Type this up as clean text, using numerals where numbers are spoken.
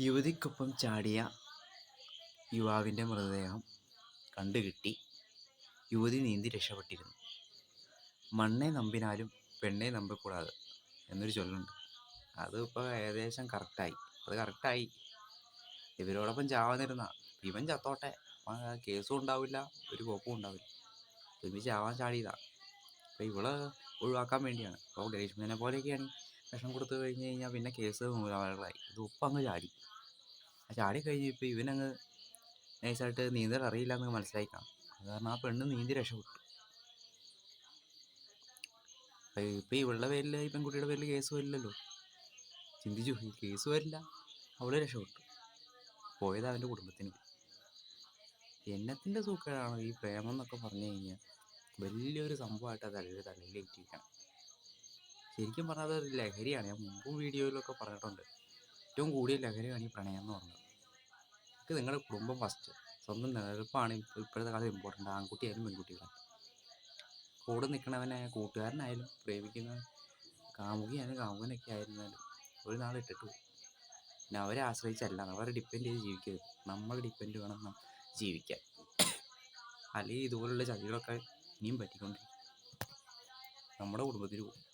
യുവതിക്കൊപ്പം ചാടിയ യുവാവിൻ്റെ മൃതദേഹം കണ്ടുകിട്ടി. യുവതി നീന്തി രക്ഷപ്പെട്ടിരുന്നു. മണ്ണെ നമ്പിനാലും പെണ്ണെ നമ്പക്കൂടാതെ എന്നൊരു ചൊല്ലുണ്ട്. അത് ഇപ്പോൾ ഏകദേശം കറക്റ്റായി. അത് കറക്റ്റായി. ഇവരോടൊപ്പം ചാവാനിരുന്ന ഇവൻ ചത്തോട്ടെ, കേസും ഉണ്ടാവില്ല, ഒരു കുഴപ്പവും ഉണ്ടാവില്ല. ഒരുമിച്ച് ചാവാൻ ചാടിയതാണ്. അപ്പോൾ ഇവള് ഒഴിവാക്കാൻ വേണ്ടിയാണ്. അപ്പോൾ ഗ്രീഷ്മേനെ പോലെയൊക്കെയാണ് വിഷം കൊടുത്തു കഴിഞ്ഞ് കഴിഞ്ഞാൽ പിന്നെ കേസ് നൂലാമലകളായി. ഇത് ഉപ്പ് അങ്ങ് ചാടി. ആ ചാടി കഴിഞ്ഞപ്പോൾ ഇവനങ്ങ് നൈസായിട്ട് നീന്തൽ അറിയില്ല എന്ന് മനസ്സിലായിക്കാണ്. അത് കാരണം ആ പെണ്ണ് നീന്തി രക്ഷപ്പെട്ടു. ഇപ്പം ഇവളുടെ പേരിൽ, ഈ പെൺകുട്ടിയുടെ പേരിൽ കേസ് വരില്ലല്ലോ. ചിന്തിച്ചു, ഈ കേസ് വരില്ല, അവള് രക്ഷപ്പെട്ടു. പോയത് അവൻ്റെ കുടുംബത്തിന്. എന്നത്തിൻ്റെ സൂക്കേടാണ് ഈ പ്രേമം എന്നൊക്കെ പറഞ്ഞു കഴിഞ്ഞാൽ വലിയൊരു സംഭവമായിട്ട് അത് തലയിലേറ്റിരിക്കണം. ശരിക്കും പറഞ്ഞാൽ അതൊരു ലഹരിയാണ്. ഞാൻ മുമ്പും വീഡിയോയിലൊക്കെ പറഞ്ഞിട്ടുണ്ട്. ഏറ്റവും കൂടിയ ലഹരിയാണ് ഈ പ്രണയം എന്ന് പറഞ്ഞത്. എനിക്ക് നിങ്ങളുടെ കുടുംബം ഫസ്റ്റ്, സ്വന്തം നിലനിൽപ്പാണ് ഇപ്പോഴത്തെ കാലത്ത് ഇമ്പോർട്ടൻ്റ്. ആൺകുട്ടിയായാലും പെൺകുട്ടികളായാലും. കൂടെ നിൽക്കണവനെ കൂട്ടുകാരനായാലും പ്രേമിക്കുന്ന കാമുകിയായാലും കാമുകനൊക്കെ ആയിരുന്നാലും ഒരു നാൾ ഇട്ടിട്ട് പോകും. പിന്നെ അവരെ ആശ്രയിച്ചല്ല, അവരെ ഡിപ്പെൻഡ് ചെയ്ത് ജീവിക്കരുത്. നമ്മൾ ഡിപ്പെൻഡ് വേണം ജീവിക്കാൻ. അല്ലെങ്കിൽ ഇതുപോലുള്ള ചതികളൊക്കെ ഇനിയും പറ്റിക്കൊണ്ടിരിക്കും. നമ്മുടെ കുടുംബത്തിന് പോകും.